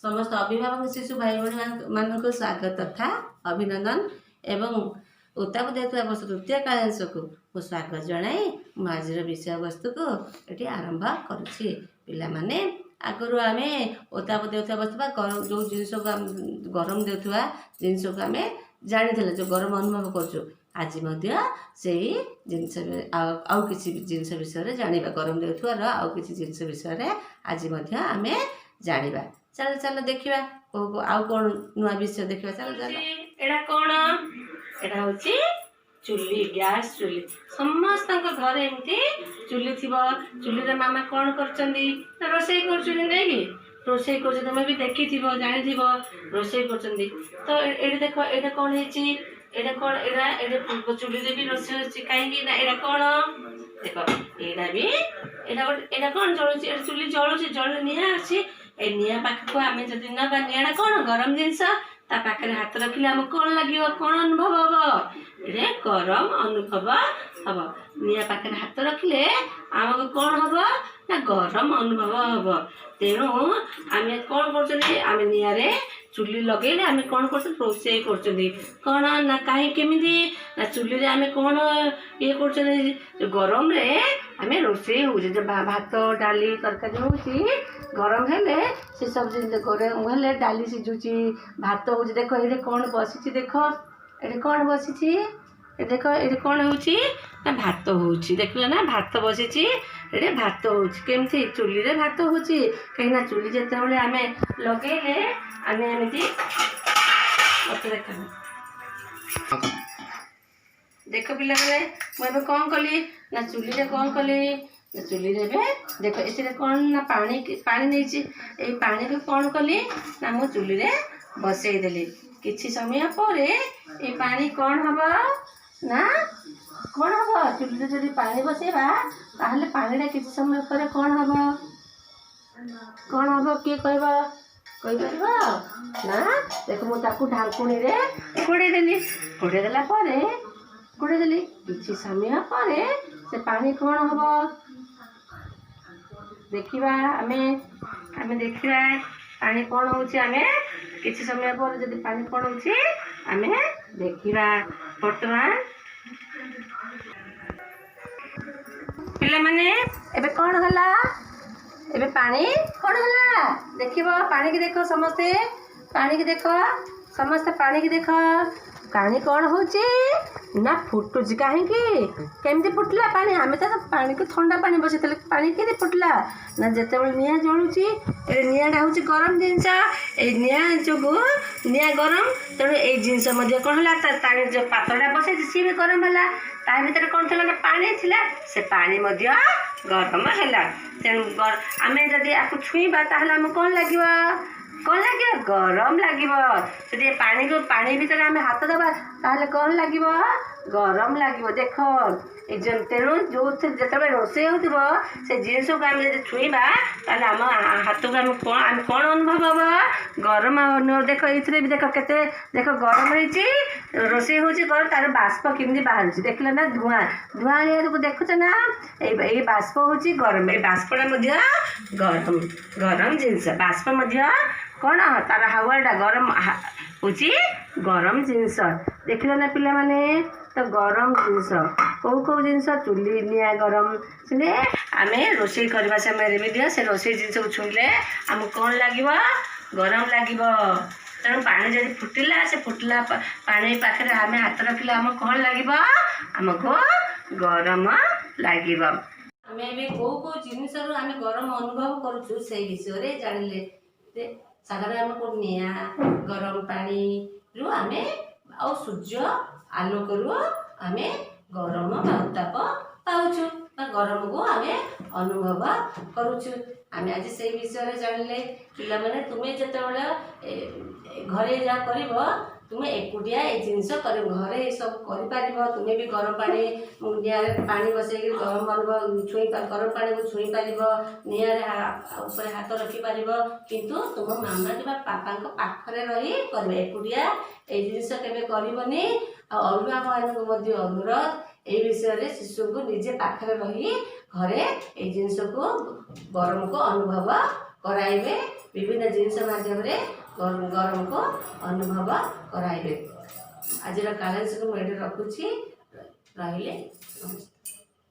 समस्त अभिभावक शिशु भाई भाई मानक स्वागत तथा अभिनंदन एवं उत्ताप देता वर्ष तृतीय कालांश को मु स्वागत जनाई आज विषय वस्तु को ये आरंभ करुच्ची पिला माने आगु आम उत्ताप देता वस्तु जो जिनस को गरम देता जिनस को आम जानी जो गरम अनुभव करूँ आज से जिनस आउ कि जिनस विषय जाना गरम देवार आउ कि जिनस विषय आज आम जाना चल चल देखा आउ कौन नुआ विषय देखा चल चल एड़ा कौन एड़ा होची चुली गैस चुली समस्त घर एमती चुली थी चुली रे मामा कौन करचंदी रोसई करचुनी नहीं कि रोसई कर तुम भी देखी जानी रोसई करचंदी तो ये देख ये कौन है एड़ा कौन एड़ा चुली रे भी रोसई होची कहीं ना एड़ा कौन देख एड़ा भी एड़ा कौन जलुची चुली जलुची जल निहा अच्छी ए निया पाख को आम जदि नवा निया कौन गरम जिनस ता पाखे हाथ रखिले आम कौन लगे कौन अनुभव हम ये गरम अनुभव हम निया पाखे हाथ रखिले आमको कौन हम ना गरम अनुभव हम तेणु आम कौन कर निया चुली लगे आम कौन कर रोसई कर ना कहीं केमी ना चुली रे आम कौन ये कर गरम रे आम रोसई हो भात डाली तरकारी हो गरम हेले से सब जिन गरम हेले डाली सिझुची भात हो देख ये कौन बसी देख ये कौन बसी देख ये कौन हो भात हो देख ना भात बसी ये भात होमती चुली रे भात हो कहीं चुली जिते आम लगे आम एमती देख पिला मुझे कौन कली ना चुली रे कौन कली चुली रे देख इसे कौन ना पानी पानी नहीं पानी को कौन कली ना मु चुली रे बसई देली किछि समय पर ये पानी कौन हम ना कौन हम चुली रे जब पानी बसैबा ताहले पानी किछि समय पर कौन हम किए कह ना देख मुझे ढाकुणी रे घोड़े देली घोड़े देली किछि समय पर से पानी कौन हम देखा आम देखा पानी कौन हो किसी समय पर जब पानी कौन हो आम देखा बर्तमान पिला माने एबे कौन हला एबे पानी कौन हला देखिबो पानी की देखो समस्ते पानी की देखो समस्ते पानी की देखो पानी कौन होची ना फुटुची कहीं केमती फुटला पानी आम तो पानी को ठंडा पानी बसई पानी के फुटला ना जिते निआ जलुची निआटा हूँ गरम जिनस निआ जो निआ गरम तेणु ये जिनस कौन है जो पात्रटा बसई सी भी गरम है ता भर कौन थी ना पानी थिला से पानी गरम है तेणु आम जब आपको छुईबा ताहले कौन लगे कौन लगे गरम लगे पानी को पानी भीतर आम हाथ दबा ताहले कौन लगे गरम लगे देख तेणु जो जिते रोसई हो से जिनस को आम जब छुईबा ताहले आम हाथ को आम कौन अनुभव हम गरम देख ये भी देख के देख गरम हो रोसई हो तार बाष्प केमी बाहर देखल ना धुआं धुआं देखुच ना ये बाष्प हूँ गरम ये बाष्पटा गरम गरम जिनस बाष्प कौन तार हावाटा गरम हूँ गरम जिनस देख ना पिला माने तो गरम जिनस कौ जिनस चुली निआ गरम से आम रोसई करवा समय भी से रोसई जिनस को छुईले आमको कौन लगे गरम लगे तेणु पानी जब फुटिला से फुटला पानी पाखे आम हाथ रखिले आम कौन लगे आमको गरम लगे आम ए कौ जिनस आम गरम अनुभव करुँ से विषय जानिले साधारण आम को निआ गरम पानी रु आम आ सूर्य आलोक रु आम गरम उत्ताप पाऊँ गरम को आम अनुभव करुचु आम आज से विषय जानिले पिला माने तुम्हें जिते घरे जा कर तुम्हें एकुटिया ये जिनस कर घरे सब कर तुम्हें भी गरम पानी निआ पानी बसई गरम अनुभव छुई गरम पानी को छुई पार निआ हाथ रखिपार किंतु तुम मामा कि पापा पाखरे रही कर एकुटिया ये जिनस केवे करनी अभिभावक अनुरोध ये विषय शिशु को निजे पाखरे रही घरे ये जिनस को गरम को अनुभव कराइबे विभिन्न जिनिस माध्यम गरम को अनुभव कराइबे। आज कालेज को मैं रखुची रहिले।